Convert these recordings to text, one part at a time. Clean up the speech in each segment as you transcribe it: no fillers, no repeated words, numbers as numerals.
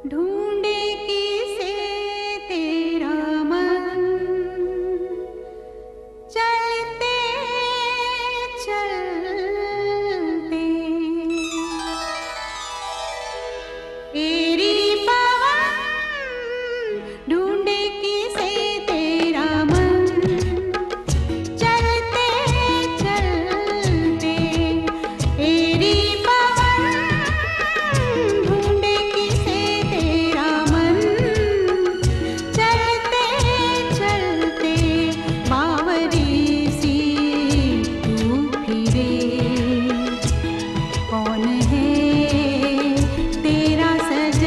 ढूंढे किसे तेरा मन, चलते चलते तेरी पवन, ढूंढे किसे तेरा मन, चलते चलते तेरी पवन, ढूंढे किसे तेरा मन, चलते चलते बावरी सी तू फिरे, कौन है तेरा सजना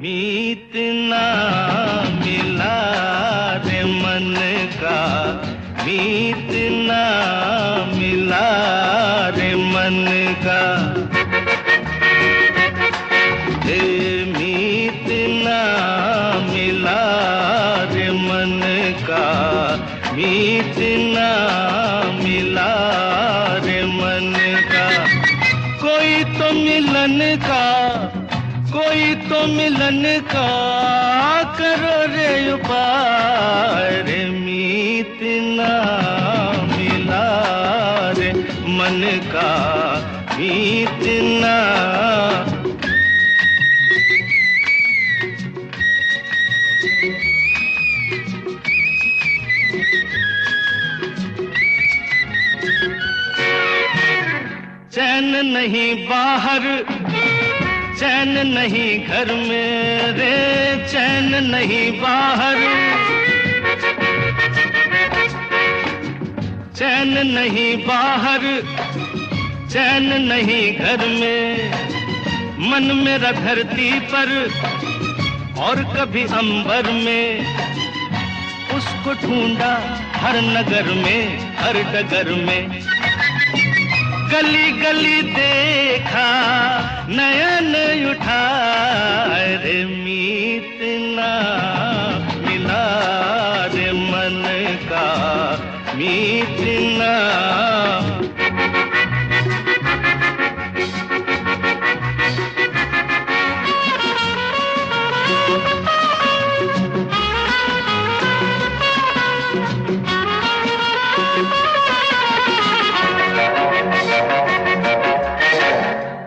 मीत ना मिला रे मन का, मीत ना मिला रे मन का, मीत ना मिला रे मन का, मीत ना मिला रे मन का। कोई तो मिलन का, कोई कोई तो मिलन का करो रे उपाय रे, मीत ना मिला रे मन का मीत ना। चैन नहीं बाहर, चैन नहीं घर में रे, चैन नहीं बाहर, चैन नहीं बाहर, चैन नहीं घर में। मन मेरा धरती पर और कभी अंबर में, उसको ढूंढा हर नगर में हर डगर में। गली गली देखा नयन उठाए रे, मीत ना मिला रे मन का मीत ना।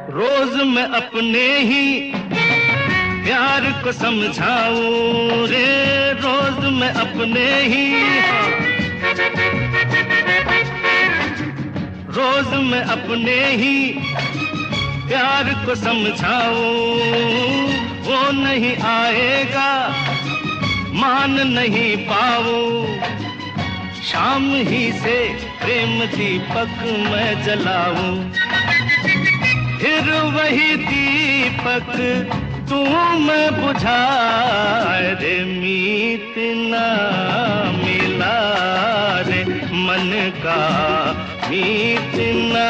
रोज मैं अपने ही प्यार को समझाऊं रे, रोज मैं अपने ही, रोज मैं अपने ही प्यार को समझाऊं। वो नहीं आएगा मान नहीं पाऊं, शाम ही से प्रेम दीपक मैं जलाऊं। फिर वही दीपक तू मैं बुझाए रे, मीत ना मिला रे मन का मीत ना।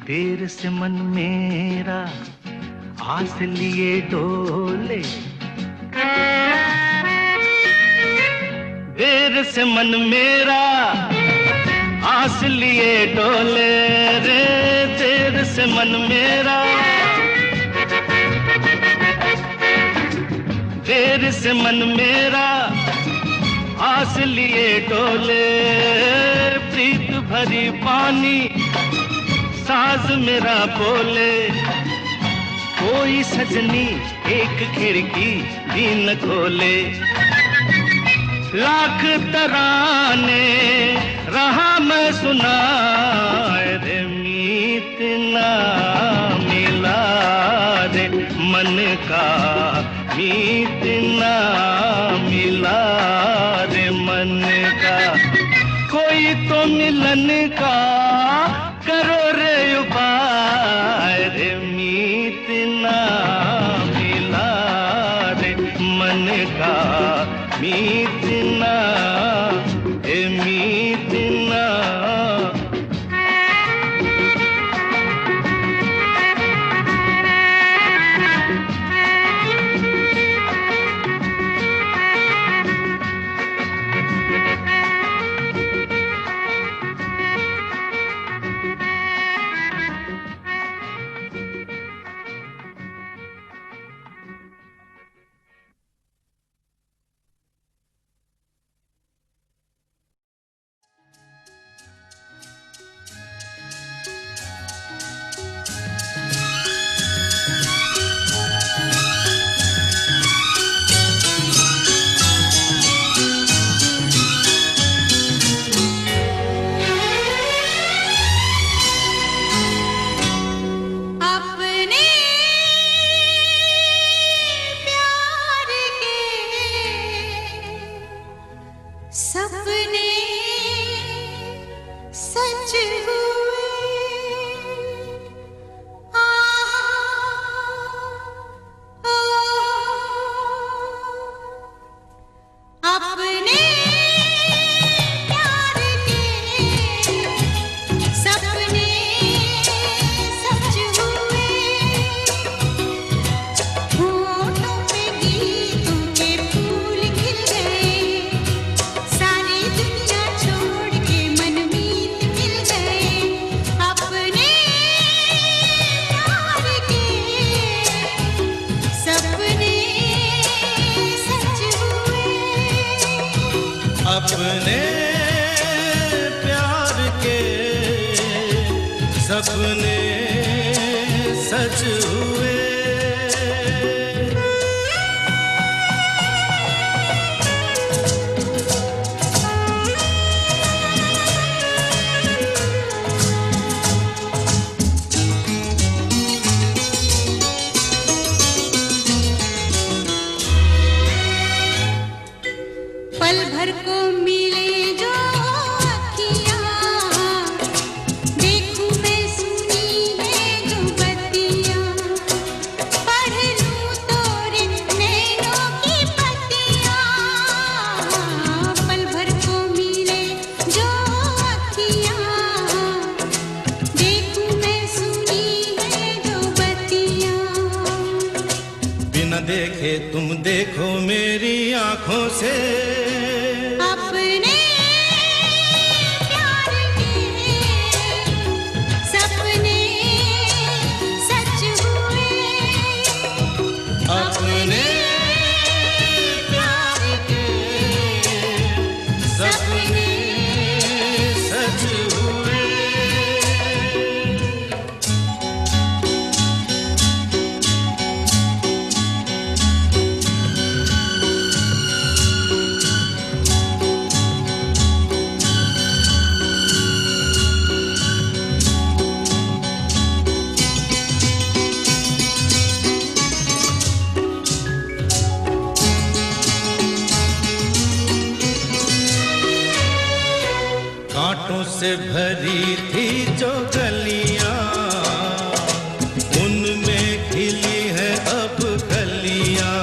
देर से मन मेरा आस लिए डोले, देर से मन मेरा आस लिए डोले रे, देर से मन मेरा, देर से मन मेरा आस लिए डोले। प्रीत भरी पानी साज मेरा बोले, कोई सजनी एक खिड़की भी न खोले। लाख तराने रहा मैं सुनाए रे, मीत ना मिला रे मन का मीत ना मिला रे मन का। कोई तो मिलन का करो रे उपाय रे, मीत ना मिला रे मन का मीत ना, ए मीत ना। सपने प्यार के सपने सच हुए। पल भर को मिले जो अखियाँ, देखूं मैं सुनी है जो बत्तियाँ, पढ़ लूं तोरे नैनों की पत्तियाँ। पल भर को मिले जो अखियाँ, देखूं मैं सुनी है जो बत्तियाँ। बिना देखे तुम देखो मेरी आंखों से, अपने प्यार के सपने सच हुए। अपने प्यार के सपने सच हुए। कांटों से भरी थी जो गलियां, उनमें खिली है अब कलियां।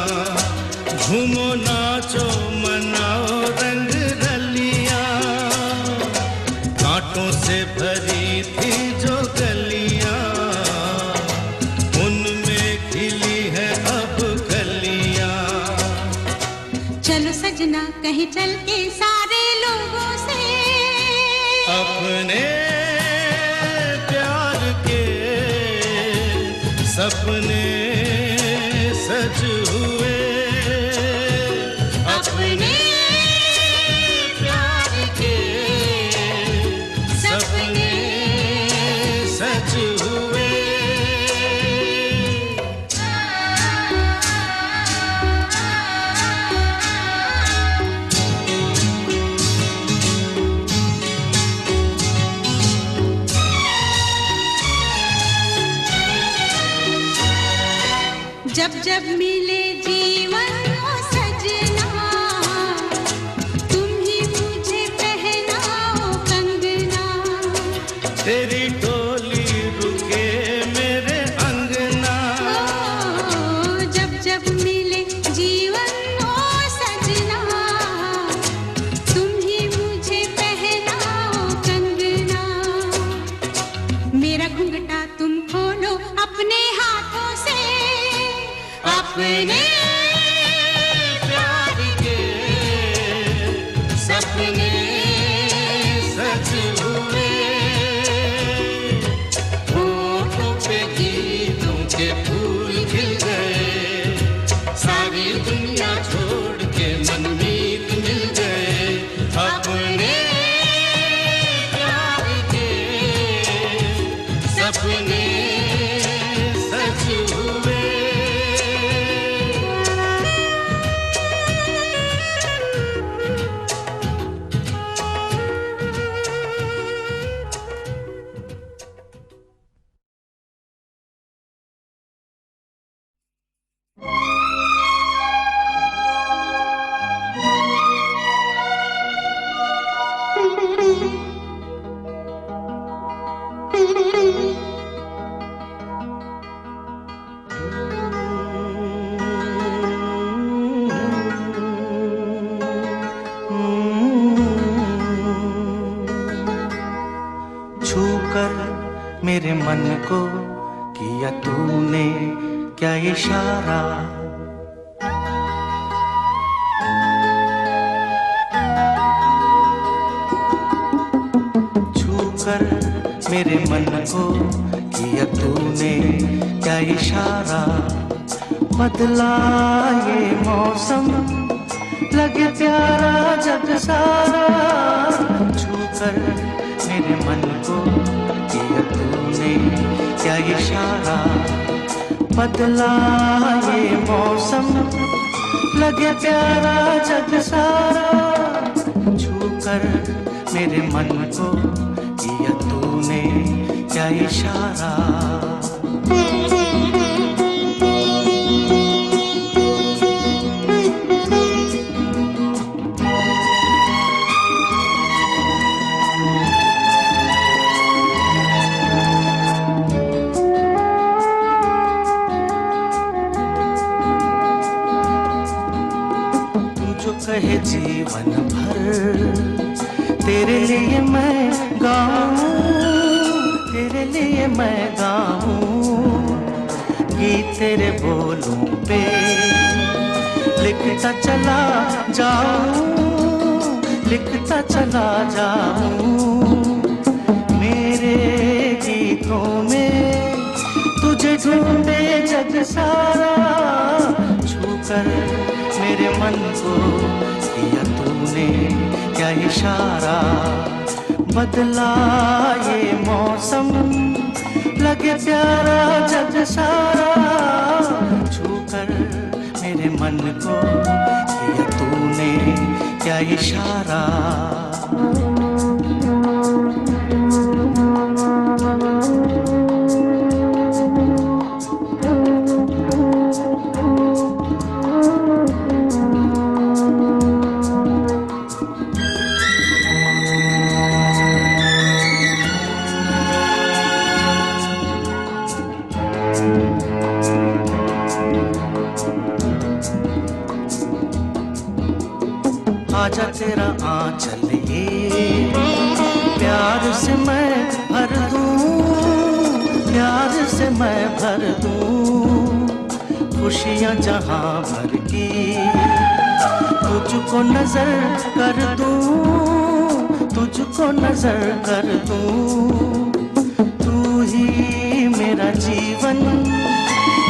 झूमो नाचो मनाओ रंग रलियां। कांटों से भरी थी जो गलियां, उनमें खिली है अब कलियां। चलो सजना कहीं चल के सारे लोगों से, अपने प्यार के सपने सच हुए। अपने प्यार के सपने सच हुए। जब जब मिले जीवन ओ सजना, तुम ही मुझे पहनाओ कंगना। तेरी डोली रुके मेरे अंगना। जब जब मिले जीवन ओ सजना, तुम ही मुझे पहनाओ कंगना। मेरा घूंघटा तुम खोलो अपने हाथों से, अपने प्यार के सपने सच हुए। होठों पे गीतों के फूल खिल गए, सारी दुनिया छोड़ के मनमीत मिल गए। अपने प्यार के सपने सच हुए। छूकर मेरे मन को किया तूने क्या इशारा। छूकर मेरे मन को किया तूने क्या इशारा। बदला ये मौसम लगे प्यारा जग सारा, छूकर मेरे मन को किया तूने क्या इशारा। बदला ये मौसम, लगे प्यारा जग सारा, छूकर मेरे मन को किया तूने क्या इशारा। कहे जीवन भर तेरे लिए मैं गाऊं, तेरे लिए मैं गाऊं, गीत तेरे बोलों पे लिखता चला जाऊं, लिखता चला जाऊं। मेरे गीतों में तुझे ढूंढे जग सारा, छूकर मेरे मन को किया तूने क्या इशारा। बदला ये मौसम, लगे प्यारा जग सारा, छूकर मेरे मन को किया तूने क्या इशारा। आजा तेरा आंचल ये प्यार से मैं भर दूं, प्यार से मैं भर दूं। खुशियां जहां भर की तुझको नजर कर दूं, तुझको नजर कर दूं। तू ही मेरा जीवन,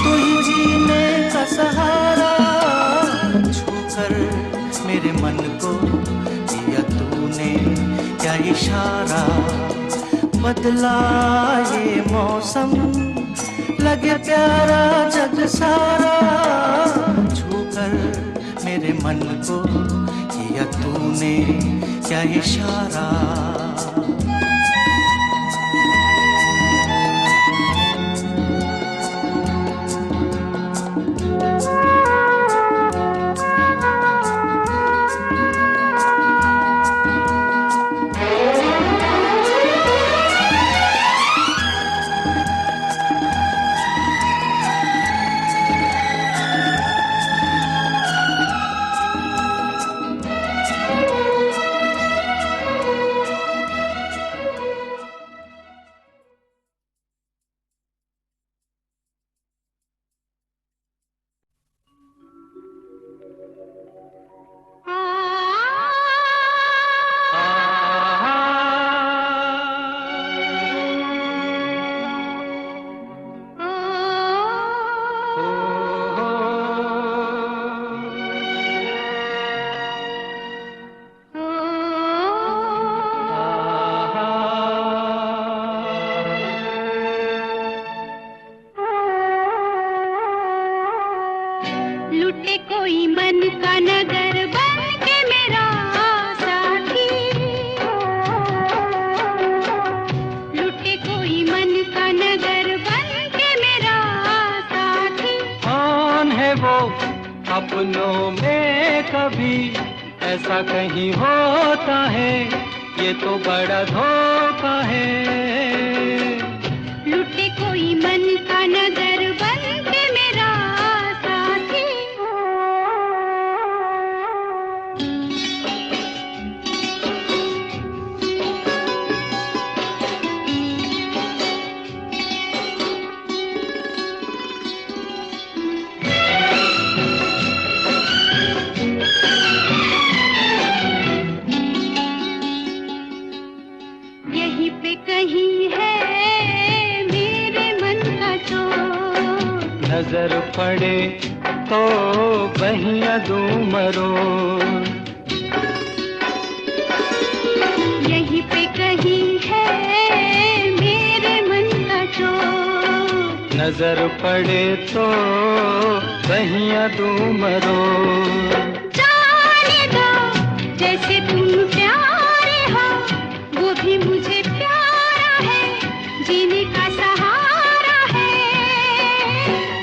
तू ही जीने का सहारा, छूकर मेरे मन को किया तूने क्या इशारा। बदला ये मौसम, लगे प्यारा जग सारा, छूकर मेरे मन को किया तूने क्या इशारा। अपनों में कभी ऐसा कहीं होता है, ये तो बड़ा धोखा है। लुटे कोई मन का नगर बन के मेरा साथी। यहीं पे कहीं है मेरे मन का चोर, नजर पड़े तो बहिया दूं मरोड़। यहीं पे कहीं है मेरे मन का चोर, नजर पड़े तो बहिया दूं मरोड़। जाने दो जैसे तुम प्यारे हो, वो भी मुझे प्यारा है, जीने का सहारा है।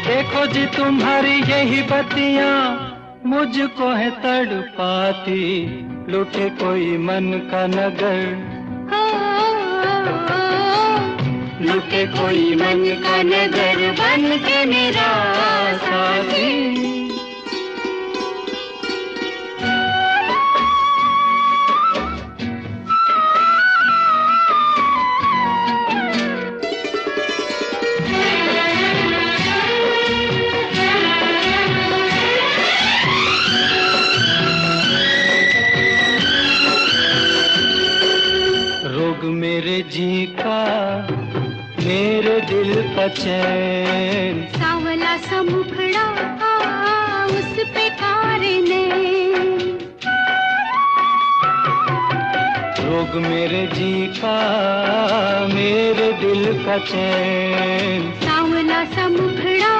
देखो जी तुम्हारी यही बत्तियां मुझको है तड़पाती, लुटे कोई मन का नगर, लुटे कोई मन का नगर बन के मेरा साथी। रोग मेरे जी का मेरे दिल का चैन, सावला सा मुखड़ा उस पे कारे नैन, रोग मेरे जी का मेरे दिल का चैन, सावला सा मुखड़ा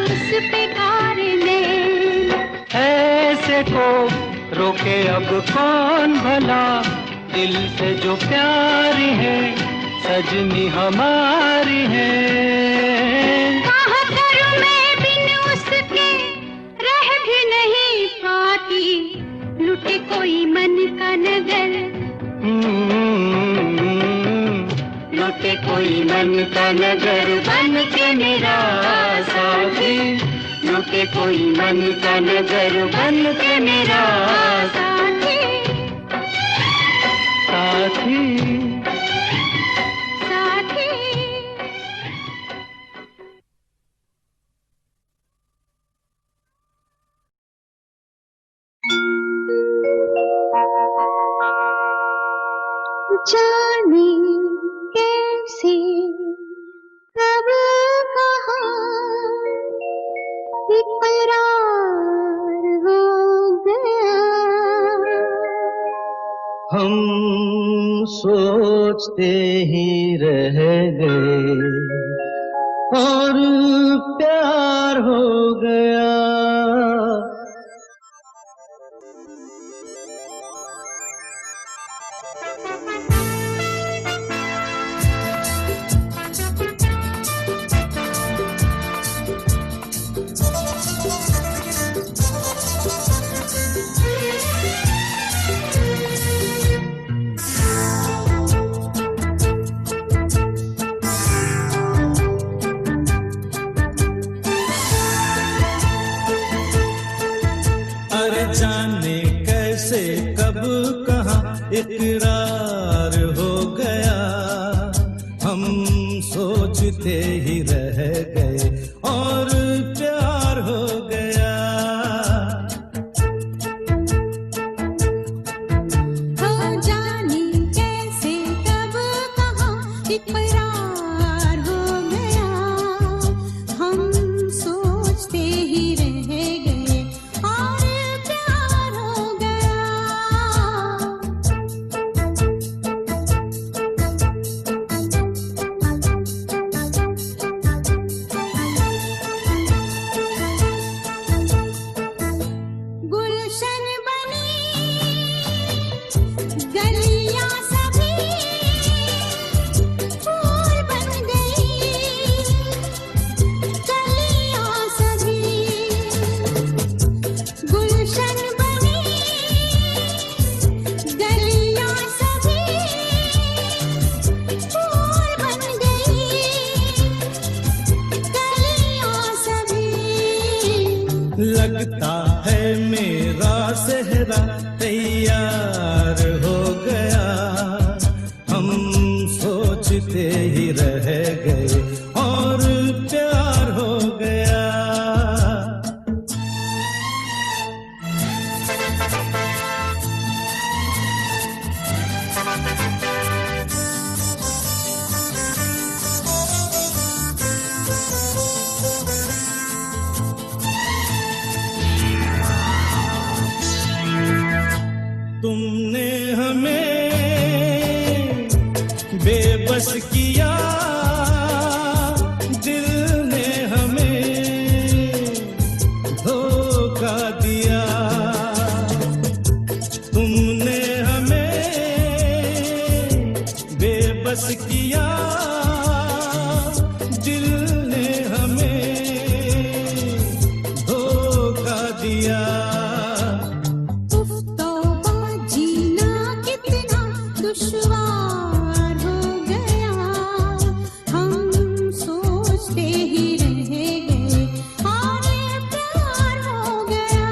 उस पे कारे नैन। ऐसे को रोके अब कौन भला, दिल से जो प्यारी है सजनी हमारी है। कहाँ करूं मैं बिन उसके रह भी नहीं पाती, लुटे कोई मन का नगर, लुटे कोई मन का नगर बन के मेरा साथी, लुटे कोई मन का नगर बन के मेरा साथी साथी। साथी। जाने कैसे कब कहाँ इकरार हो गया, हम सोचते ही रह गए और प्यार हो गया। जाने कैसे कब कहाँ इकरार हो गया, हम सोचते ही रह गए और प्यार हो गया। हो जाने कैसे कब कहाँ इकरार हो गया, हम सोचते ही रह गए और प्यार हो गया। गुलशन बनी गलियां सभी फूल बन गई, गलियां सभी गुलशन बनी, गलियां सभी फूल बन गई, गलियां सभी। लगता है मेरा सेहरा तैयार हो गया, हम सोचते ही रह गए और प्यार हो गया। बेबस किया दिल ने हमें धोखा दिया, तुमने हमें बेबस किया दिल ने हमें धोखा दिया। उफ तौबा जीना कितना दुश्वार हो गया, हम सोचते ही रह गए और ये प्यार हो गया।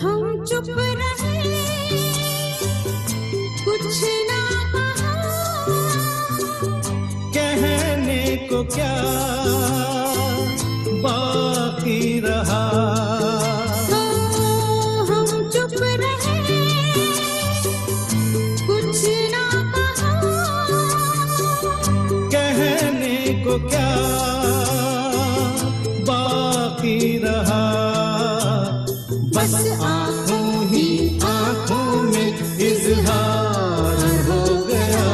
हम चुप रहे, कुछ ना कहा, कहने को क्या बाकी रहा। हम चुप रहे, कुछ ना कहा, कहने को क्या बाकी रहा। बस आंखों ही आंखों में इजहार हो गया,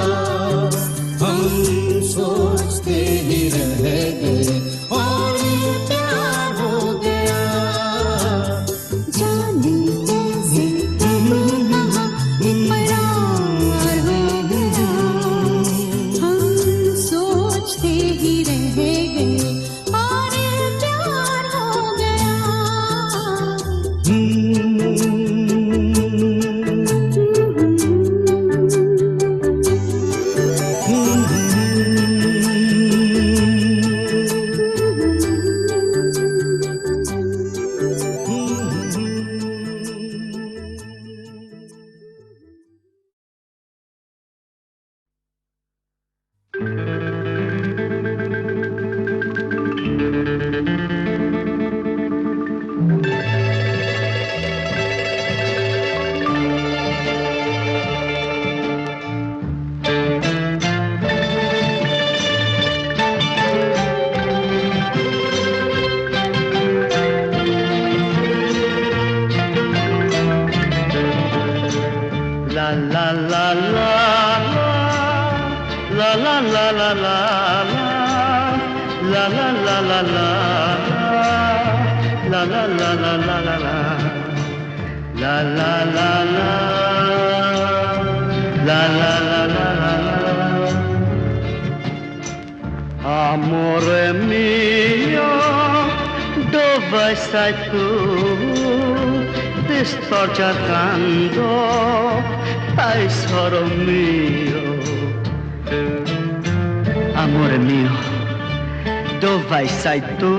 हम सोचते ही रह गए और ये प्यार हो गया। जाने कैसे कहाँ इकरार हो गया, हम सोचते ही रह गए और ये प्यार हो गया। Amore mio, dove sei tu? Ti sto cercando, tesoro mio. Amore mio, dove sei tu?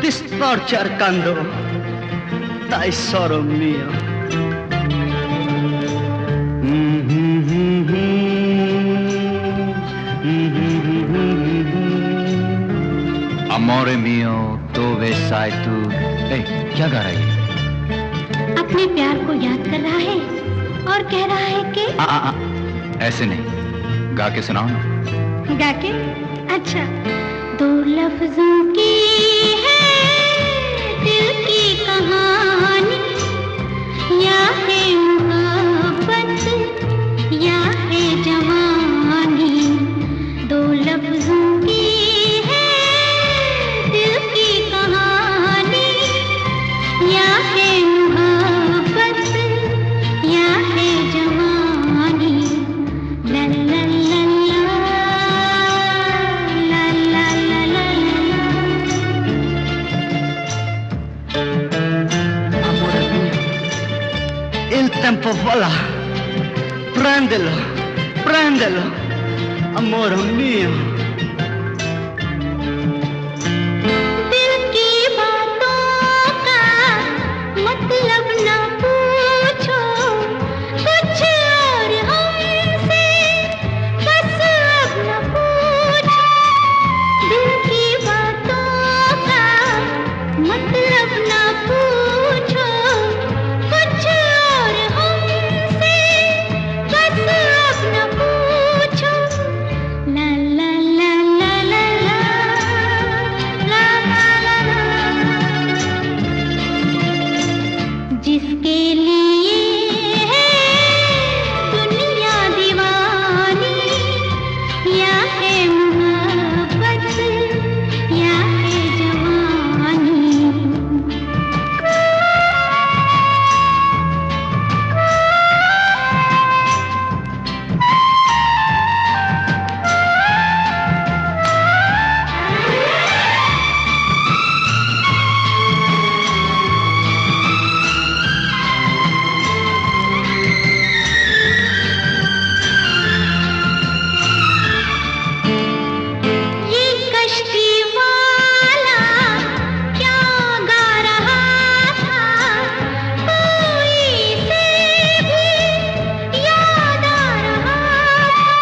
Ti sto cercando, tesoro mio. अमोरे मियो dove sei tu? क्या गा रही है? अपने प्यार को याद कर रहा है और कह रहा है कि ऐसे नहीं, गा के सुनाओ ना। गा के? अच्छा। दो लफ्जों की है दिल की कहानी, या है मोहब्बत या है जवानी। दो लफ्जों की है दिल की कहानी, या है मोहब्बत या है जवानी। ला ला ला ला ला ला ला ला। Amore mio, Bala, prendelo, prendelo, amore mio. दिल की बातों का मतलब न पूछो, कुछ और हमसे बस अब न पूछो। दिल की बातों का मतलब न पूछो, कुछ और हमसे बस अब न पूछो। ला ला ला ला ला ला ला ला ला। जिसके लिए है दुनिया दीवानी, या है मोहब्बत या है जवानी। ये कश्ती वाला क्या गा रहा था, कोई से भी याद आ रहा था।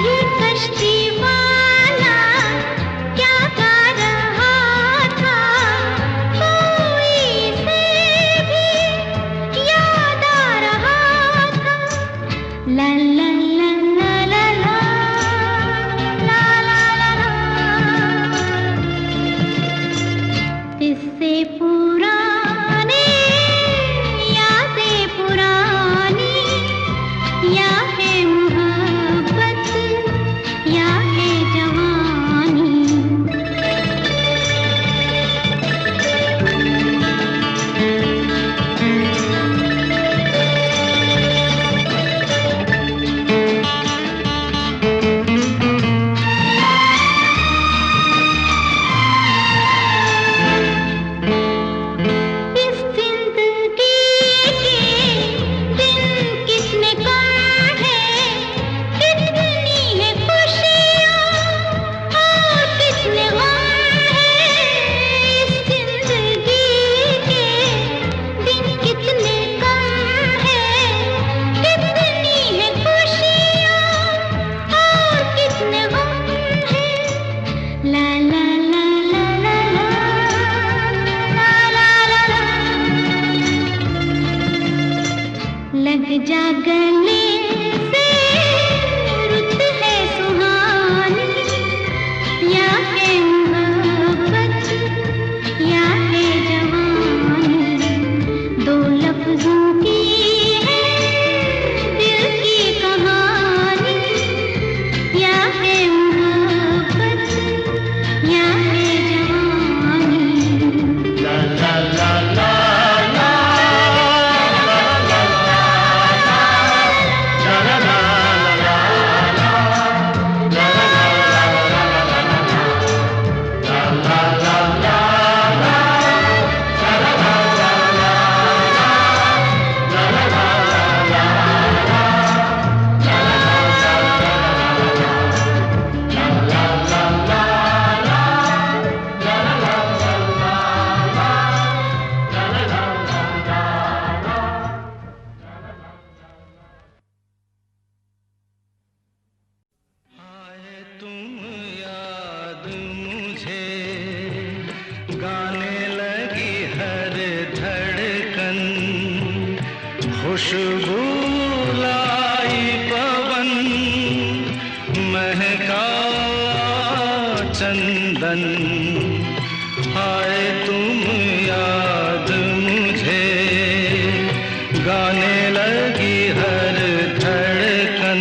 ये कश्ती वाला क्या गा रहा था, कोई से भी याद आ रहा था। ला ला ला ला ला ला ला ला ला। किससे पुराने यादें पुरानी, या है मोहब्बत या है जवानी। इस जिंदगी के दिन कितने कम हैं, कितनी है खुशियाँ और कितने गम हैं। इस जिंदगी के दिन कितने कम हैं, कितनी है खुशियाँ और कितने गम हैं। ला ला ला ला ला ला ला ला ला। लग जा गले से रुत है सुहानी, या है मोहब्बत या है जवानी। दो लफ्जों की है दिल की कहानी, या है मोहब्बत या है जवानी। आए तुम याद मुझे, गाने लगी हर धड़कन, खुशबू लाई पवन, महका चंदन। आए तुम याद मुझे, गाने लगी हर धड़कन।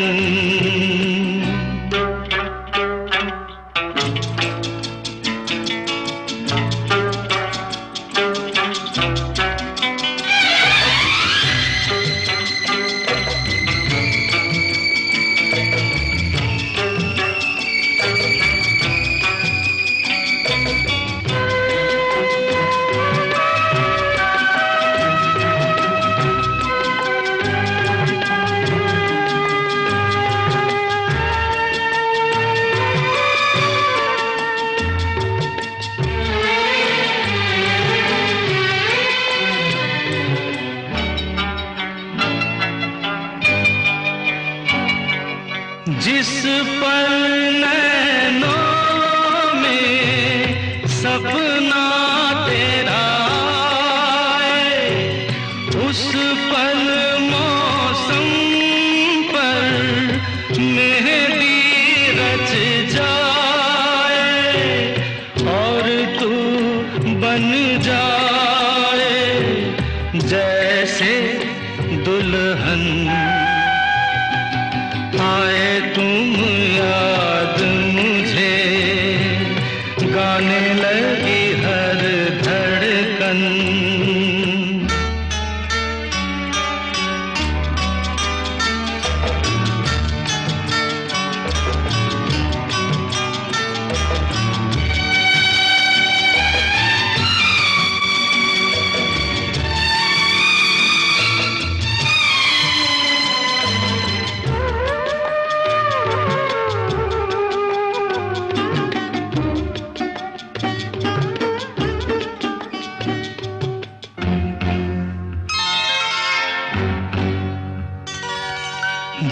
जिस पल नैनों में सपना तेरा आए, उस पल मौसम पर मेहंदी रच जाए और तू बन जाए जैसे दुल्हन। आए तुम याद मुझे, गाने लगी हर धड़कन।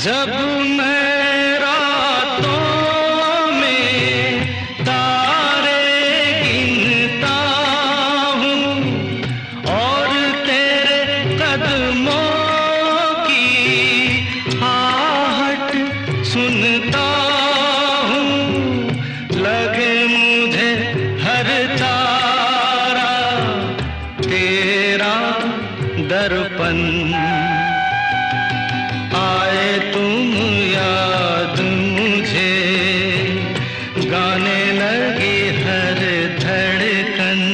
जब मैं रातों में तारे गिनता हूँ और तेरे कदमों की आहट सुनता हूँ, लगे मुझे हर तारा तेरा दर्पण। आए तुम याद मुझे, गाने लगी हर धड़कन।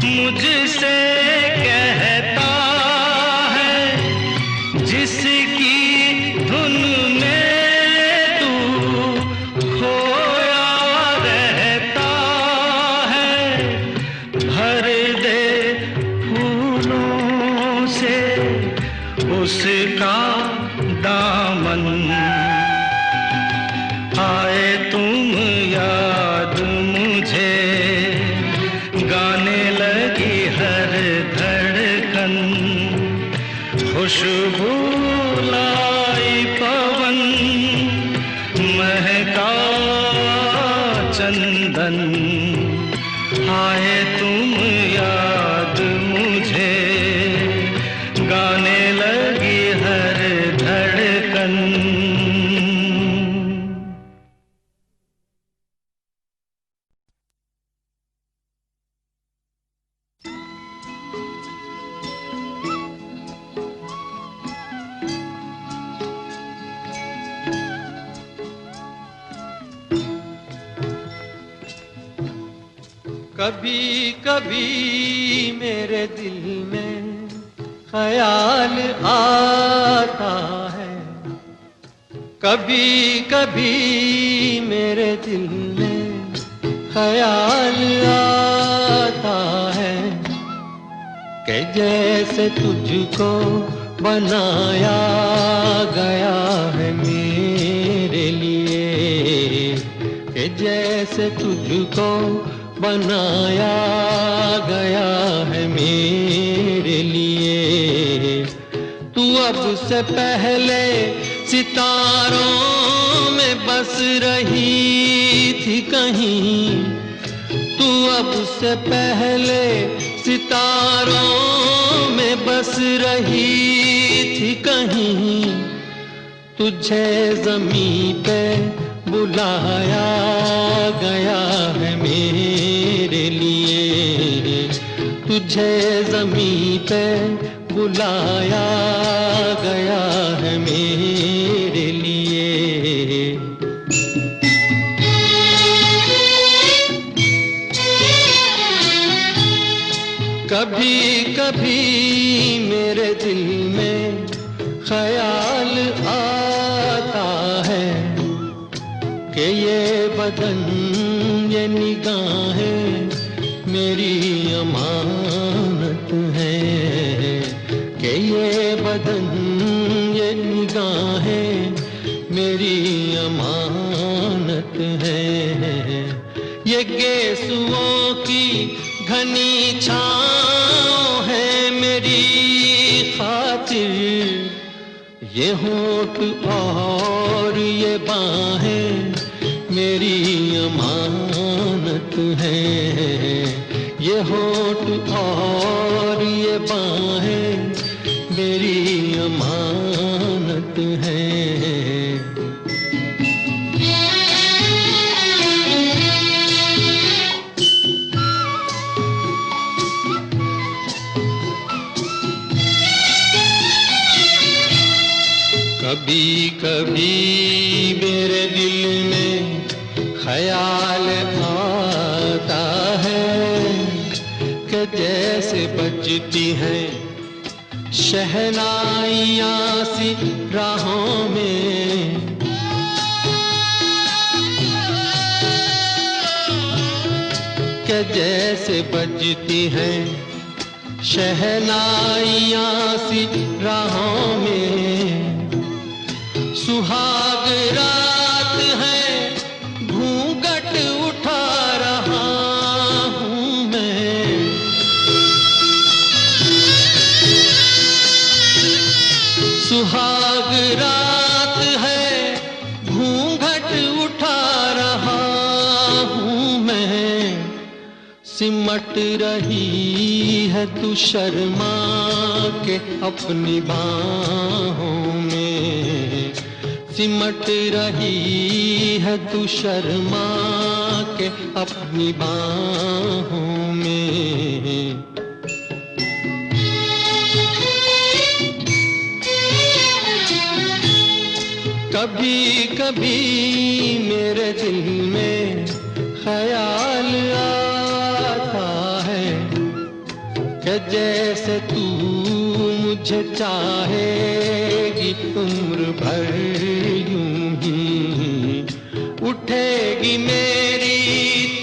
मुझसे कहता है जिसकी धुन में तू खोया रहता है, भर दे फूलों से उसका दामन। आए तुम याद मुझे, गाने लगी हर धड़कन। खुशबू लाई पवन, महका चंदन। आए तुम याद मुझे, गाने लगी हर धड़कन। कभी कभी मेरे दिल में ख्याल आता है, कभी कभी मेरे दिल में ख्याल आता है कि जैसे तुझको बनाया गया है मेरे लिए, कि जैसे तुझको बनाया गया है मेरे लिए। तू अब से पहले सितारों में बस रही थी कहीं, तू अब से पहले सितारों में बस रही थी कहीं। तुझे ज़मीं पे बुलाया गया है मेरे लिए, तुझे ज़मीं पे बुलाया गया है मेरे लिए। कभी कभी मेरे दिल में ख्याल आता है कि ये बदन ये निगाहें मेरी अमानत है, कि ये बदन ये निगाहें मेरी अमानत है। ये गेसुओं की घनी छाँव है मेरी खातिर, ये होठ और ये बाहें मेरी अमानत है। ये होठ और ये बाहें मेरी अमानत है। कभी कभी मेरे दिल में ख्याल आता है कि जैसे बजती हैं शहनाइयाँ सी राहों में, कि जैसे बजती हैं शहनाइयाँ सी राहों में। सुहाग रात है घूंघट उठा रहा हूँ मैं, सुहाग रात है घूंघट उठा रहा हूँ मैं। सिमट रही है तू शर्मा के अपनी बाहों में, सिमट रही है तू शर्मा के अपनी बाहों में। कभी कभी मेरे दिल में ख्याल आता है कि जैसे तू मुझे चाहेगी उम्र भर यूं ही, उठेगी मेरी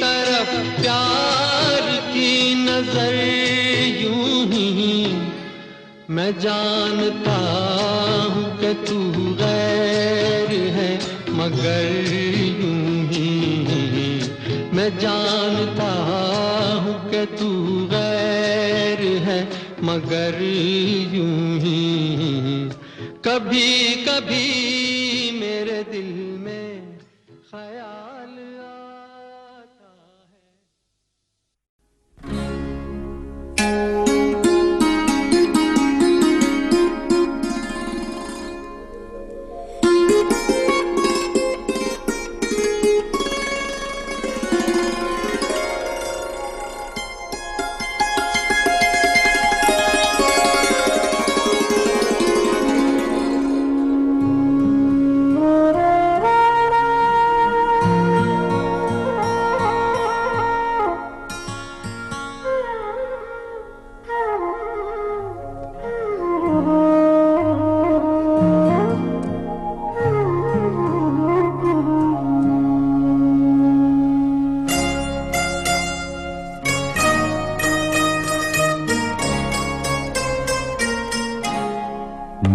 तरफ प्यार की नजर यूं ही। मैं जानता हूँ कि तू गैर है मगर यूं ही, मैं जानता हूँ कि तू गैर है मगर यूं ही। कभी कभी मेरे दिल में ख्याल आता है।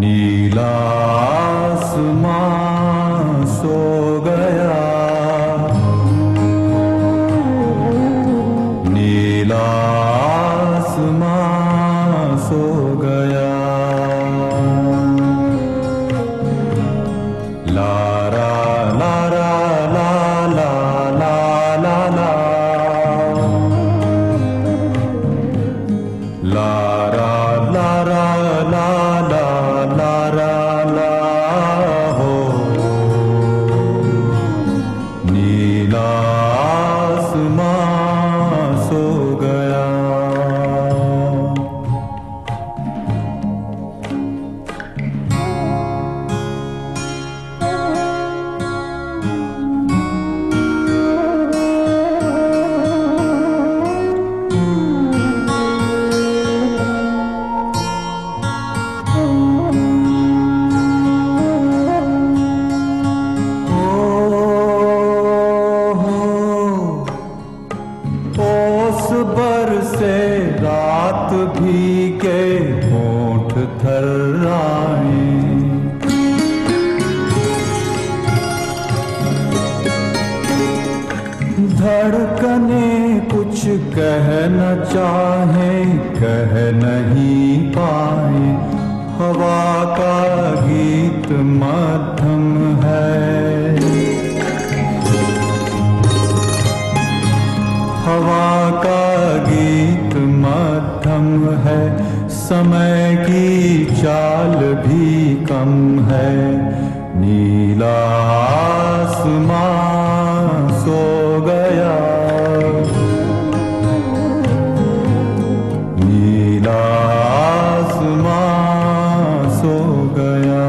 नीला आसमां सो गया, नीला आसमां सो गया। लारा लारा ला ला ला ला ला, लारा लारा ला ला लारा ला हो। नीला आसमां सो गया। हाथ भीगे होंठ थर्राए, धड़कने कुछ कह न चाहे, कह नहीं पाए। हवा का गीत मध्यम है, हवा का गीत मध्यम है। समय की चाल भी कम है, नीला आसमां सो गया, नीला आसमां सो गया।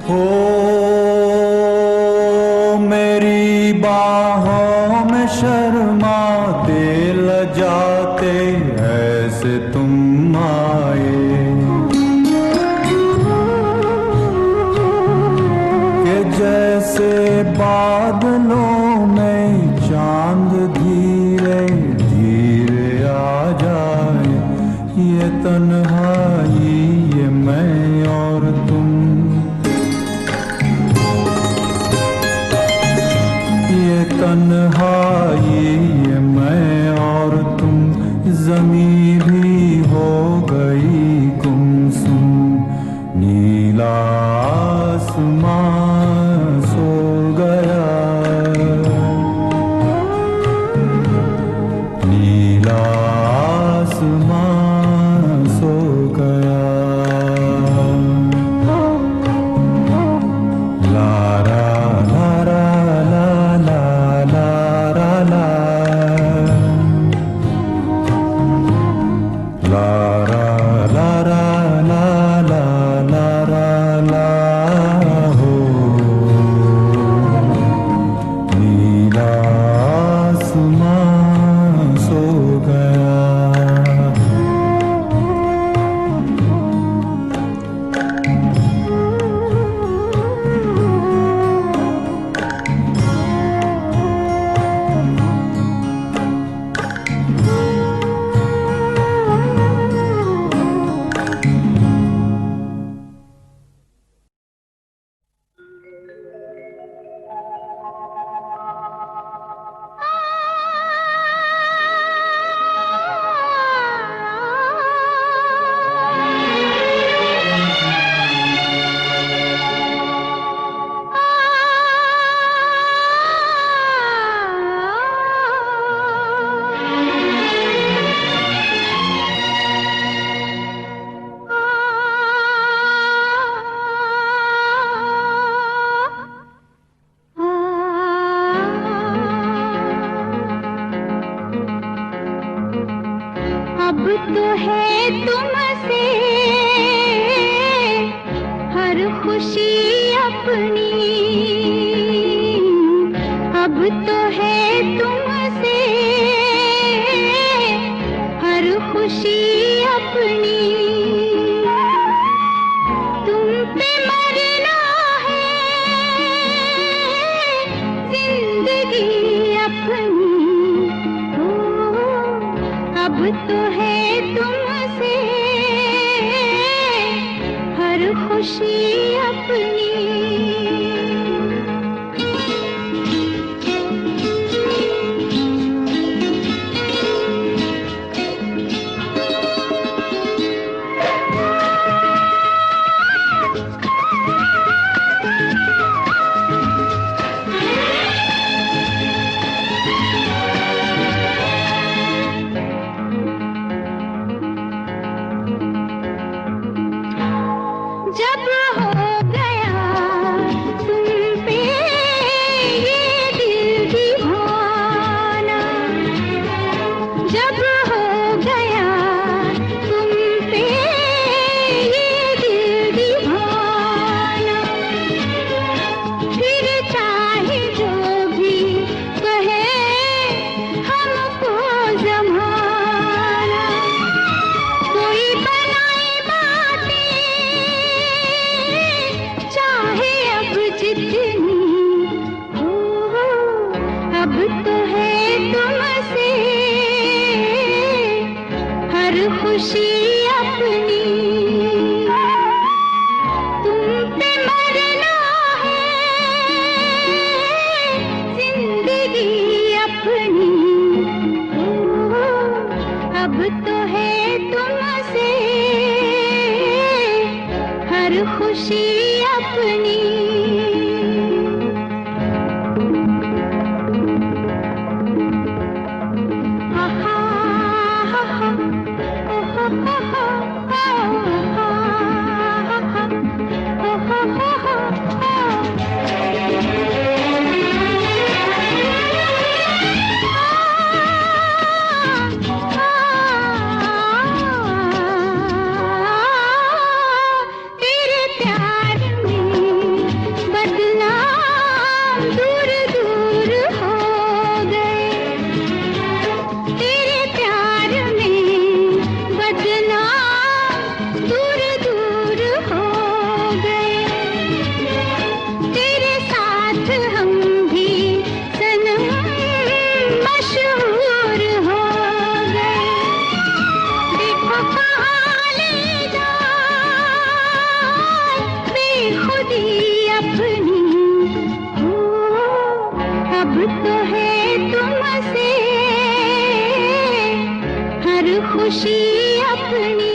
हो मेरी बाहों में शर्माते लजाते ऐसे तुम आए, कि जैसे बादलों में चांद धीरे धीरे आ जाए। ये तन्हाई, ये मैं और तुम, ये तन्हाई, ये मैं और तुम। ज़मीं भी हो गई गुमसुम, नीला आसमां सो गया, नीला आसमां सो गया। लारा लारा ला ला ला ला लारा लारा ला ला ला ला हो, नीला आसमां सो गया। अब तो है तुमसे हर खुशी अपनी, अब तो है तुमसे हर खुशी अपनी। तुम पे मरना है जिंदगी अपनी, अब तो है तुमसे हर खुशी अपनी। जब खुशी अपनी, तुम पे मरना है जिंदगी अपनी। अब तो है तुमसे हर खुशी अपनी। खुशी अपनी,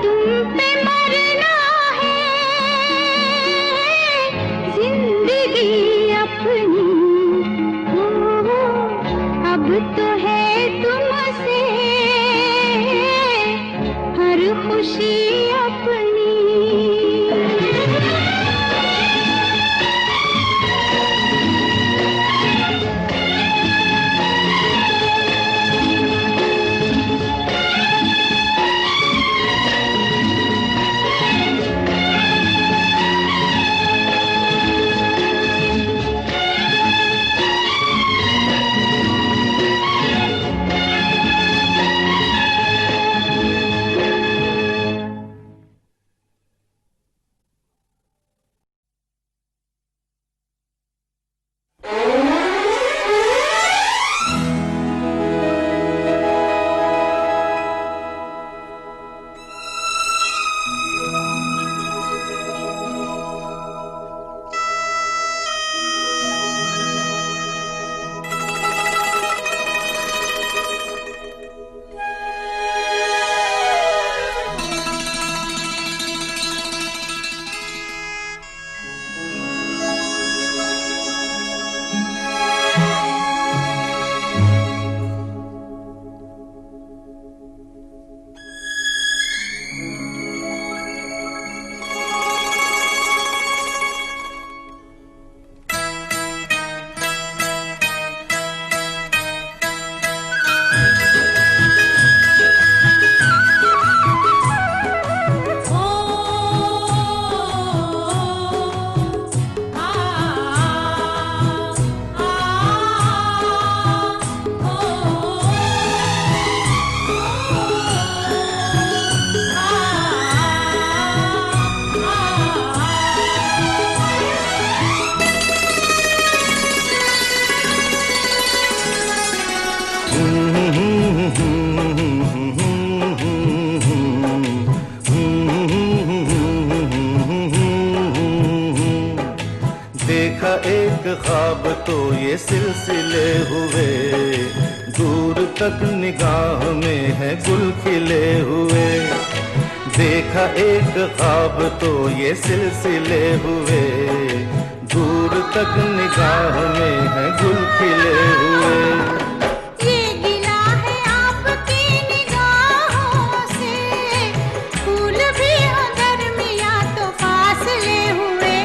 तुम पे मरना है जिंदगी अपनी। अब तो है तुमसे हर खुशी अपनी। देखा एक ख्वाब तो ये सिलसिले हुए, दूर तक निगाह में है गुल खिले हुए। देखा एक ख्वाब तो ये सिलसिले हुए, दूर तक निगाह में है गुल खिले हुए। ये गिला है आपकी निगाहों से, फूल भी हो दरमियां तो फासले हुए।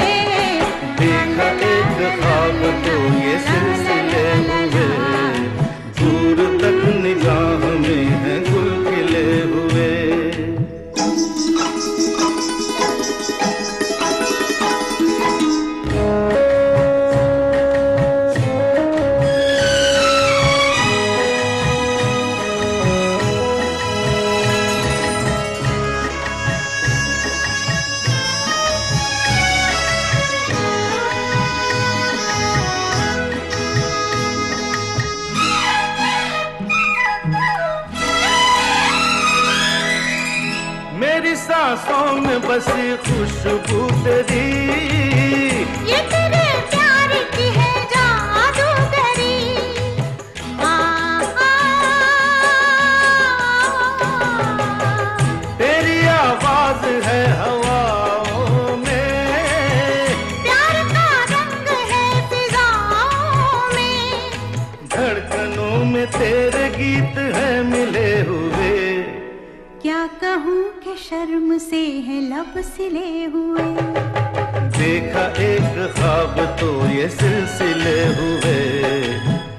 देखा एक ख्वाब तो ये सिलसिले हुए, दूर तक निगाह में है गुल खिले हुए। में बसी खुशबू तेरी, ये तेरे प्यार की है जादूगरी। तेरी आवाज है हवाओं में, प्यार का रंग है फिजाओं में, धड़कनों में तेरे गीत है मिले हुए। क्या कहूँ कि शर्म से है लब सिले हुए। देखा एक ख्वाब तो ये सिलसिले हुए,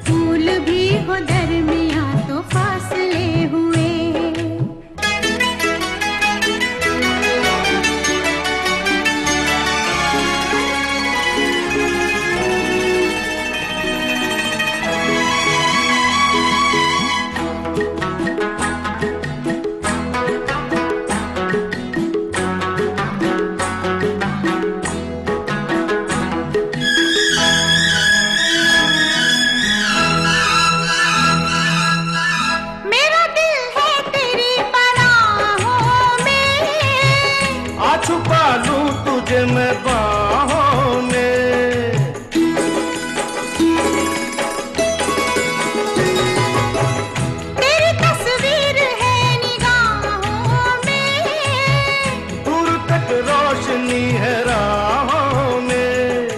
फूल भी हो दरमियां तो फासले हुए। मेरा दिल है तेरी पनाहों में, आ छुपा लूं तुझे मैं बाहों में। तेरी तस्वीर है निगाहों में, दूर तक रोशनी है राहों में।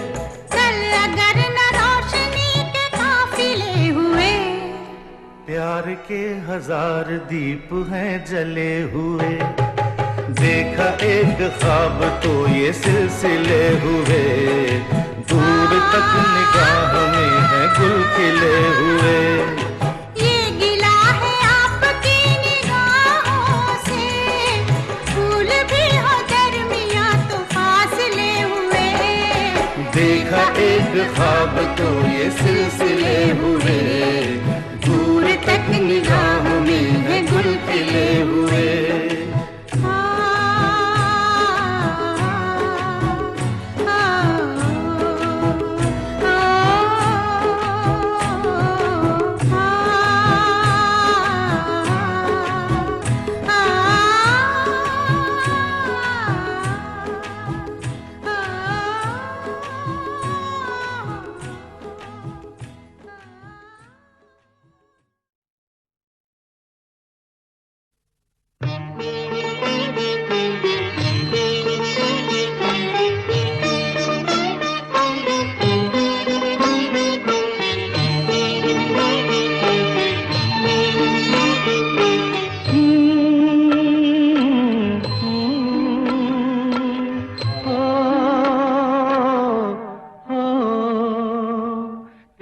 कल अगर न रोशनी के काफिले हुए। प्यार के 1000 दीप हैं जले हुए, देखा एक ख्वाब तो ये सिलसिले हुए। दूर तक निगाह में है गुल खिले हुए। ये गिला है आपकी निगाहों से, फूल भी हो दरमियां तो फासले हुए। देखा एक ख्वाब तो ये सिलसिले हुए, दूर तक निगाह में है गुल खिले हुए।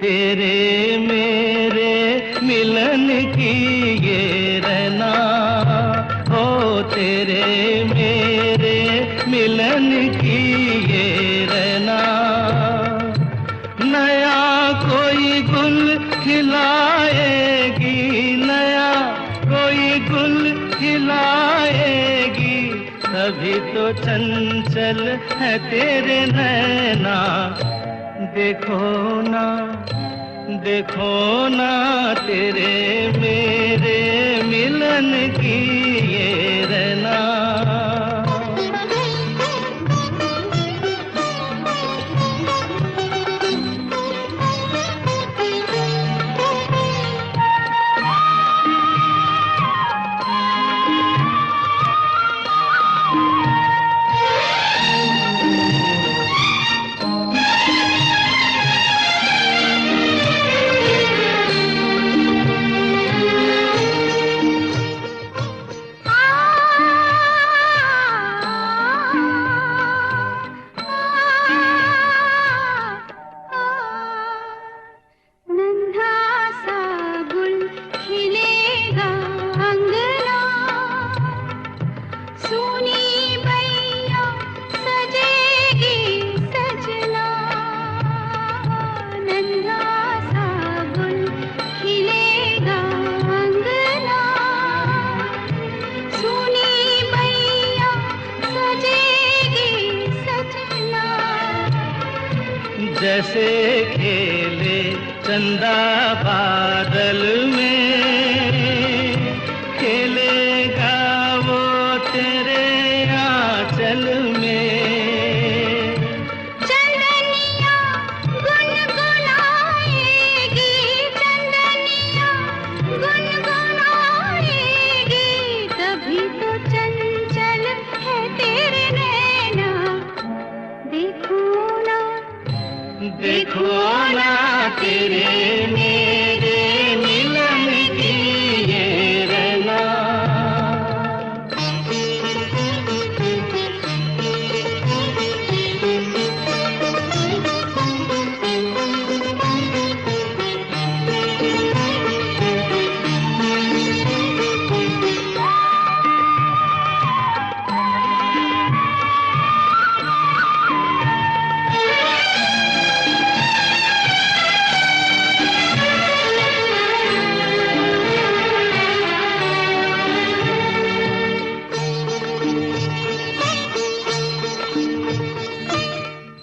तेरे मेरे मिलन की ये रहना, ओ तेरे मेरे मिलन की ये रहना। नया कोई गुल खिलाएगी, नया कोई गुल खिलाएगी, तभी तो चंचल है तेरे नैना। देखो ना, देखो ना, तेरे मेरे मिलन की ये रहना। जैसे खेले चंदा बादल में, खेलेगा वो तेरे आंचल देखो ना तेरे मेरे मिलन की ये रना।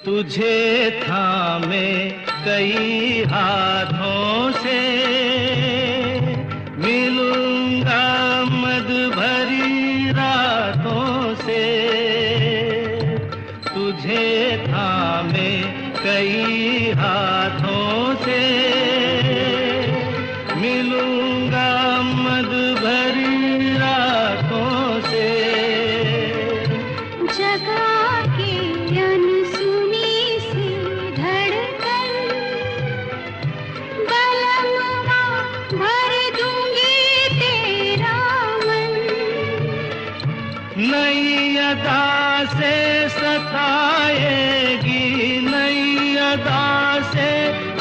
तुझे थामे कई हाथों से मिलूंगा मद भरी रातों से। तुझे थामे कई हाथों से मिलूंगा मद भरी रातों से। जगा के अनसुनी सी धड़कन बलनुमा भर दूंगी तेरा मन। नई अदा से सताएगी, नई अदा से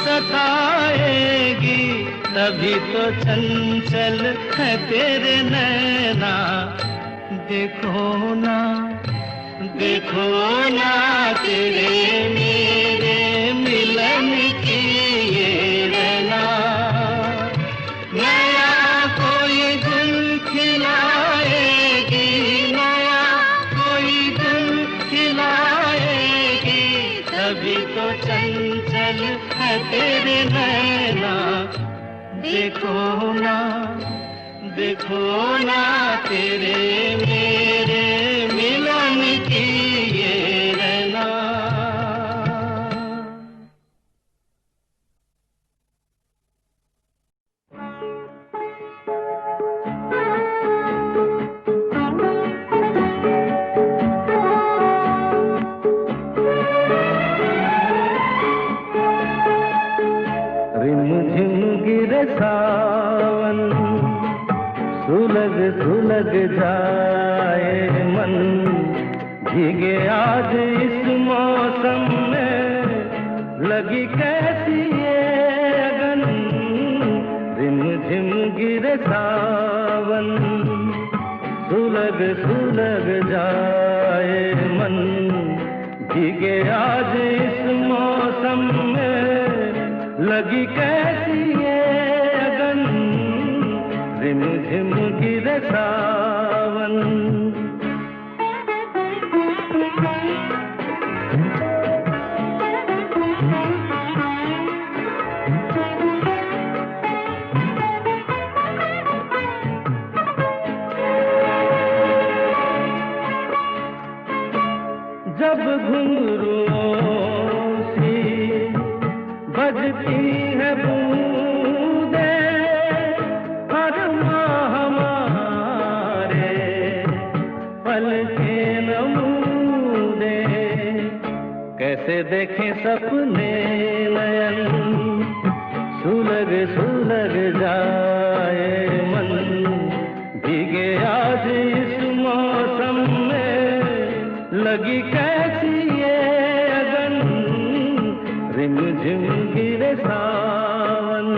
सताएगी, तभी तो चंचल है तेरे नैना। देखो ना, देखो ना तेरे मेरे मिलन की ये रना। नया कोई गुल खिलाएगी, नया कोई गुल खिलाएगी, तभी तो चंचल है तेरे नैना। देखो ना, देखो ना तेरे मेरे मिलन की ये रना। रिमझिम गिरे सावन, सुलग सुलग जाए मन, भीगे आज इस मौसम में लगी कैसी ये अगन। रिमझिम गिरे सावन, सुलग सुलग जाए मन, भीगे आज इस मौसम में लगी कैसी ये अगन। रिमझिम गिरे सावन। जब घुंघरुओं सी बजती है बूंदे, अरमां हमारे पलके नमूदे, कैसे देखें सपने नयन, सुलग सुलग जाए मन, भीगे आज इस मौसम में लगी कैसी ये अगन। रिमझिम गिरे सावन।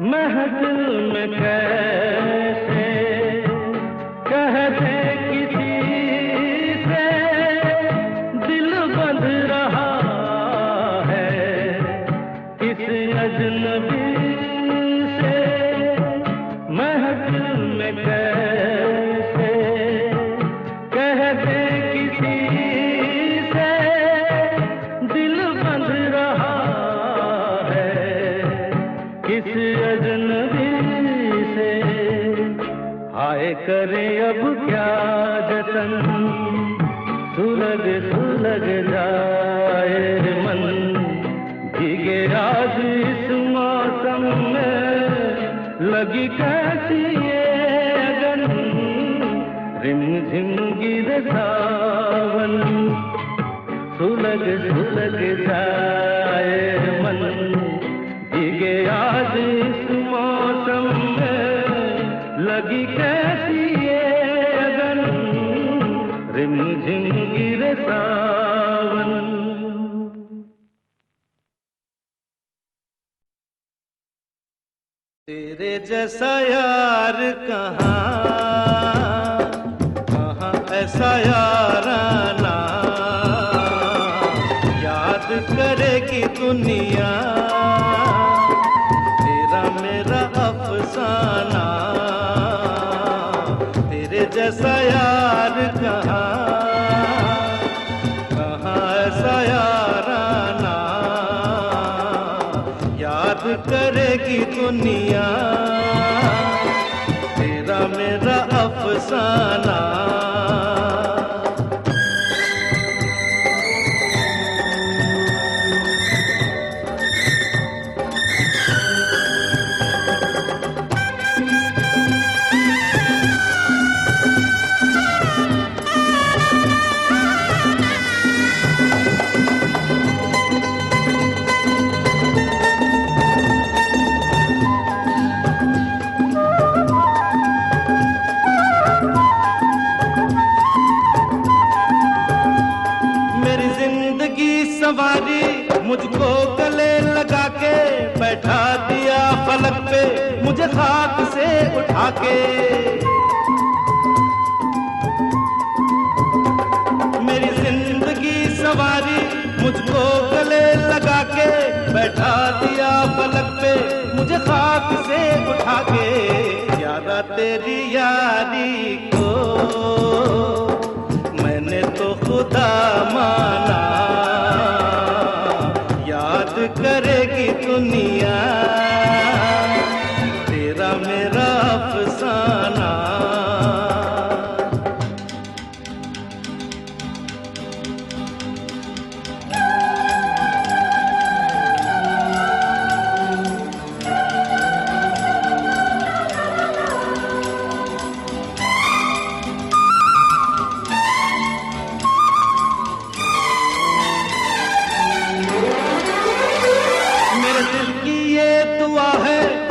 महफिल में कैसे कहते किसी से दिल बंध रहा है, किस अजनबी से। महफिल में कैसे कहते किसी से दिल बंध रहा है, किस अजनबी से। हाय करे अब क्या जतन, सुलग सुलग जाए मन, लगी कैसी ये अगन, रिमझिम गिरे सावन, सुलग सुलग जाए मन, भीगे आज इस मौसम में, लगी कैसी ये अगन, रिमझिम गिरे सावन। तेरे जैसा यार कहाँ, कहाँ ऐसा याराना, याद करेगी दुनिया तेरा मेरा अफसाना। तेरे जैसा यार कहाँ, कहाँ ऐसा याराना, याद करेगी दुनिया तेरा मेरा अफसाना। सवारी मुझको गले लगा के बैठा दिया फलक पे, मुझे खाक से उठा के। मेरी जिंदगी सवारी मुझको गले लगा के बैठा दिया फलक पे, मुझे खाक से उठा के। यारा तेरी यारी को मैंने तो खुदा माना, करेगी दुनिया तेरा मेरा अफसाना।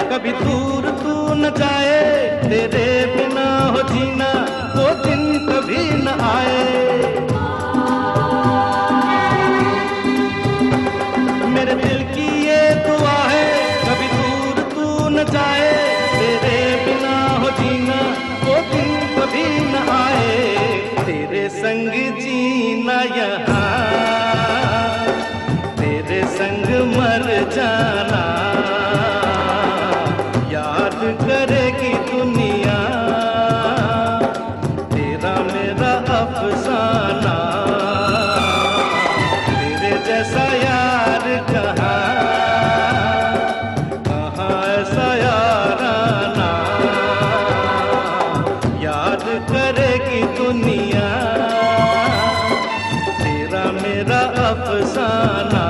कभी दूर तू न जाए, तेरे बिना हो जीना वो दिन कभी न आए। मेरे दिल की ये दुआ है, कभी दूर तू न जाए, तेरे बिना हो जीना वो दिन कभी न आए। तेरे संग जीना यहाँ, तेरे संग मर जाना, करेगी दुनिया तेरा मेरा अफसाना। तेरे जैसा यार कहाँ, कहाँ ऐसा याराना, याद करेगी दुनिया तेरा मेरा अफसाना।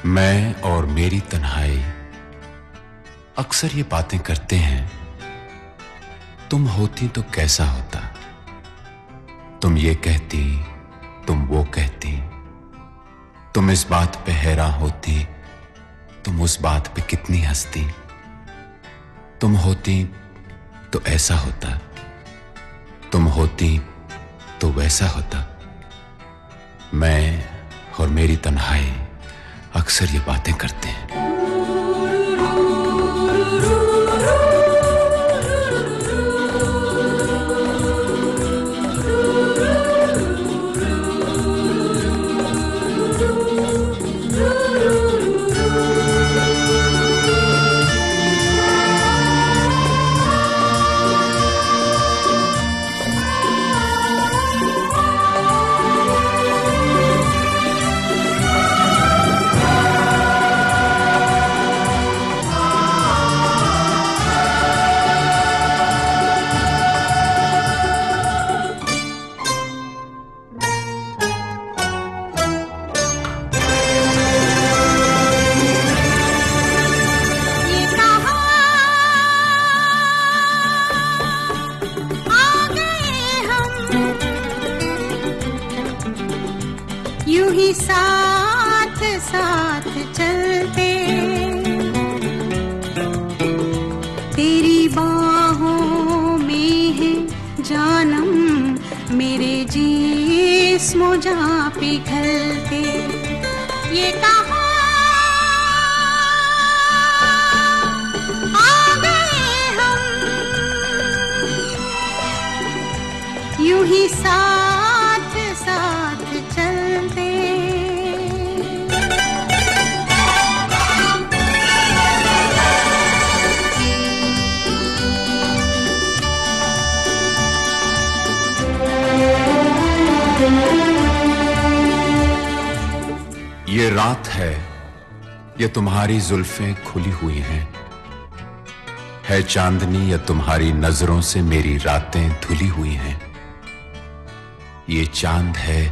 मैं और मेरी तन्हाई अक्सर ये बातें करते हैं, तुम होती तो कैसा होता, तुम ये कहती, तुम वो कहती, तुम इस बात पे हैरान होती, तुम उस बात पे कितनी हंसती, तुम होती तो ऐसा होता, तुम होती तो वैसा होता। मैं और मेरी तन्हाई अक्सर ये बातें करते हैं। यूं ही साथ साथ चलते, तेरी बाहों में है जानम, मेरे जिस्म जहाँ पिघलते। ये कहाँ आ गए हम, यूं ही साथ साथ चलते। ये रात है, ये तुम्हारी जुल्फें खुली हुई हैं, है चांदनी या तुम्हारी नजरों से मेरी रातें धुली हुई हैं। ये चांद है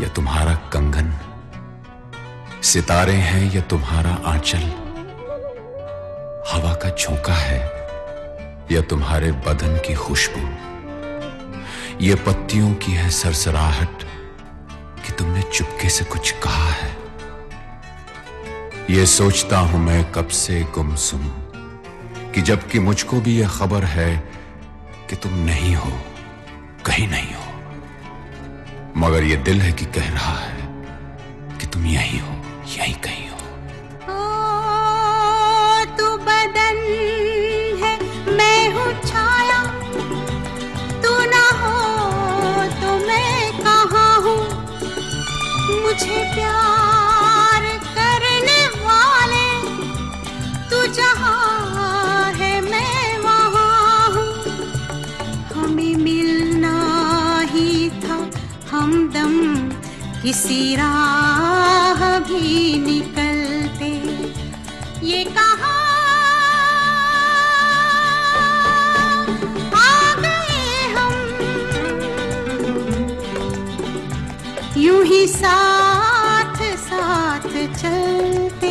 या तुम्हारा कंगन, सितारे हैं या तुम्हारा आंचल, हवा का झोंका है या तुम्हारे बदन की खुशबू, ये पत्तियों की है सरसराहट कि तुमने चुपके से कुछ कहा है। ये सोचता हूं मैं कब से गुमसुम कि जबकि मुझको भी यह खबर है कि तुम नहीं हो, कहीं नहीं हो, मगर ये दिल है कि कह रहा है कि तुम यहीं हो, यहीं कहीं हो। तू बदन है, मैं हूँ छाया, तू ना हो तो मैं कहाँ हूँ। मुझे प्यार करने वाले तू जहाँ है मैं वहाँ हूँ। हमें मिलना ही था हमदम, किसी राह भी निकलते। ये कहाँ आ गए हम, यूं ही साथ साथ चलते।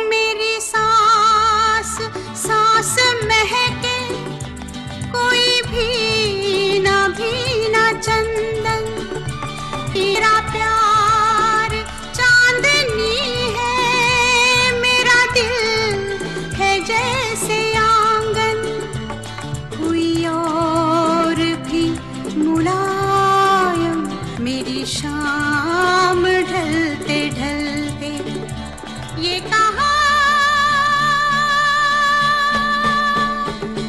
मेरी सांस सांस महके, कोई भीना भीना चंदन, तेरा प्यार चांदनी है, मेरा दिल है जैसे आंगन। कोई और भी मुलायम, मेरी शाम ढलते ढलते। ये कहाँ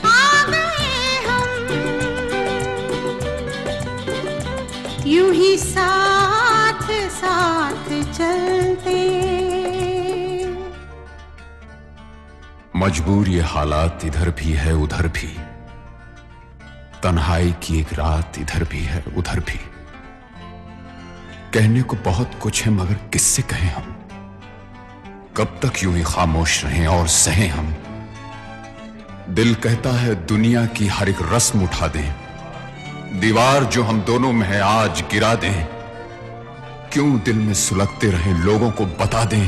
आ गए हम, यूं ही साथ साथ चलते। मजबूर ये हालात इधर भी है उधर भी, तन्हाई की एक रात इधर भी है उधर भी। कहने को बहुत कुछ है मगर किससे कहें हम, कब तक यूं ही खामोश रहें और सहें हम। दिल कहता है दुनिया की हर एक रस्म उठा दें, दीवार जो हम दोनों में है आज गिरा दें। क्यों दिल में सुलगते रहे, लोगों को बता दें।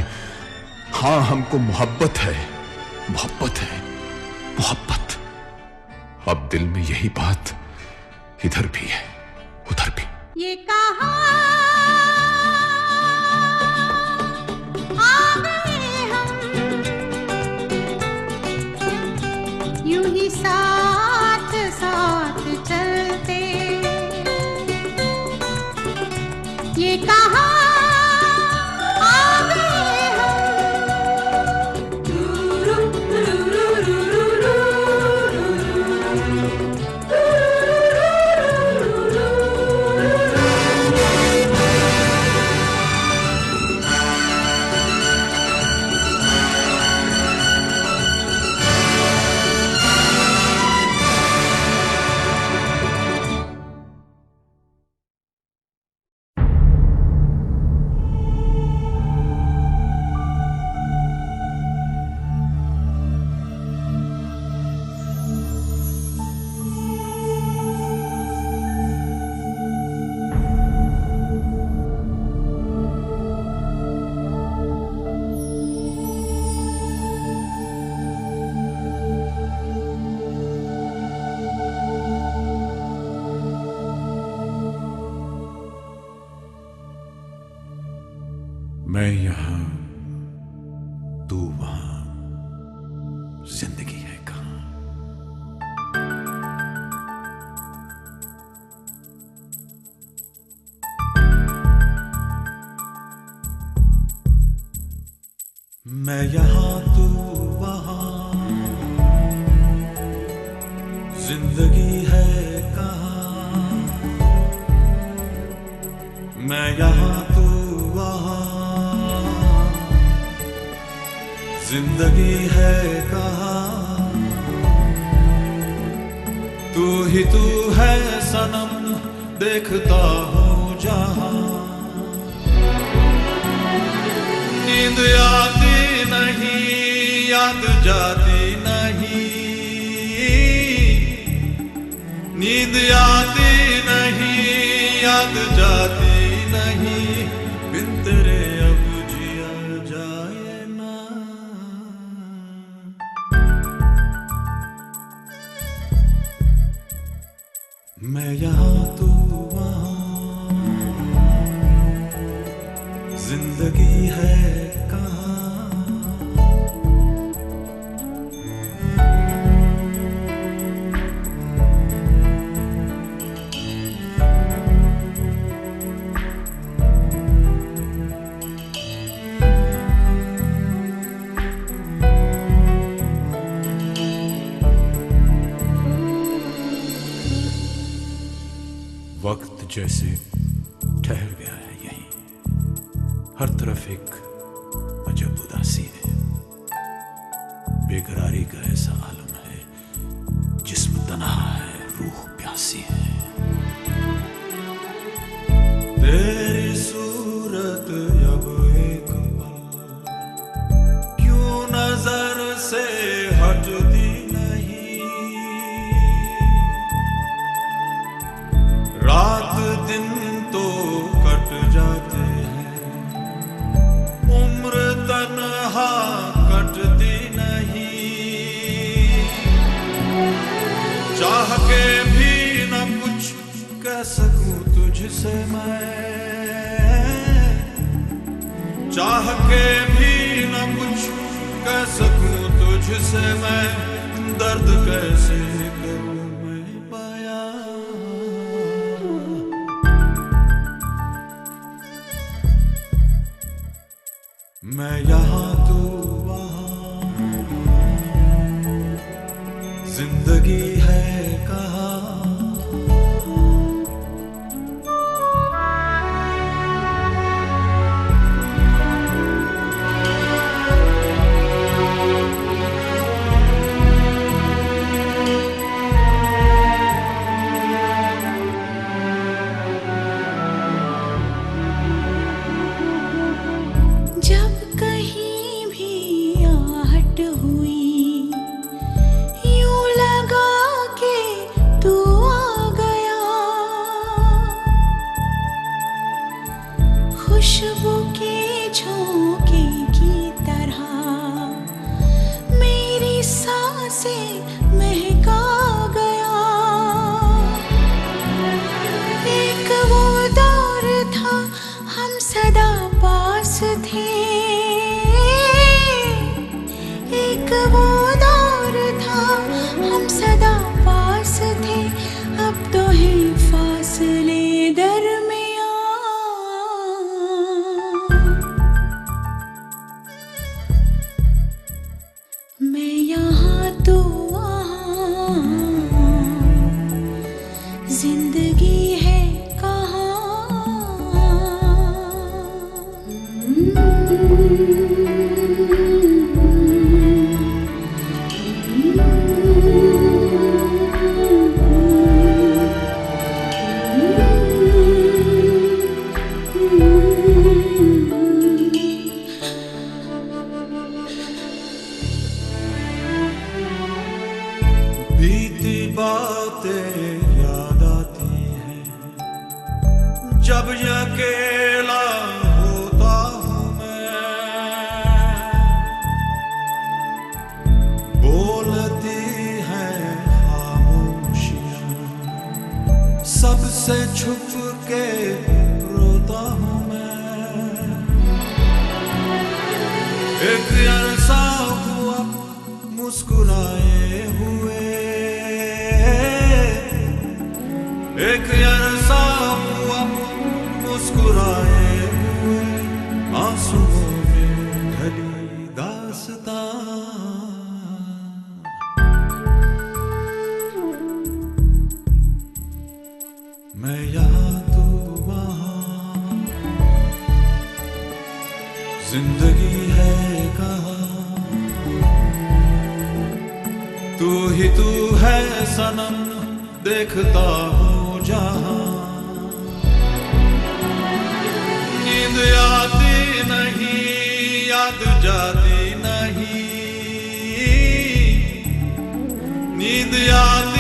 हां, हमको मोहब्बत है, मोहब्बत है, मोहब्बत। अब दिल में यही बात इधर भी है, उधर भी। ये कहां आ गए हम, यूं ही साथ साथ चलते। ये कहां आ गए हम, मैं यहां, तू वहां, जिंदगी है कहां। मैं यहां, तू वहां, जिंदगी है कहां। मैं यहां, तू वहां, जिंदगी है कहां। तू ही तू है सनम, देखता हूँ जहां। नींद आती नहीं, याद जाती नहीं। नींद आती नहीं, याद जाती नहीं। बिन तेरे अब जिया जाए ना। मैं यहां, तू वहां, जिंदगी है कहां। वक्त जैसे ठहर गया है यहीं। हर तरफ एक अजब उदासी है। बेकरारी का ऐसा आलम है, जिस्म तन्हा है, रूह प्यासी है। तेरी सूरत अब एक पल क्यों नजर से हटती नहीं। रात दिन तो कट जाते हैं, उम्र तन्हा कटती नहीं। चाह के भी न कुछ कह सकूं तुझसे मैं। चाह के भी न कुछ कह सकूं तुझसे मैं। दर्द कैसे करूं मैं बयां। मैं यहां, तू वहां, जिंदगी है कहां। बातें याद आती हैं जब अकेला होता हूँ मैं। बोलती हैं खामोशियाँ, सबसे छुप के रोता हूँ मैं। एक अरसा हुआ मुस्कुराए हुए, एक अरसा हुआ मुस्कुराए हुए, आंसुओं में ढली दास्तां। मैं यहाँ तू वहाँ, जिंदगी है कहाँ, तू है सनम देखता हूँ जहाँ। नींद आती नहीं, याद जाती नहीं, नींद आती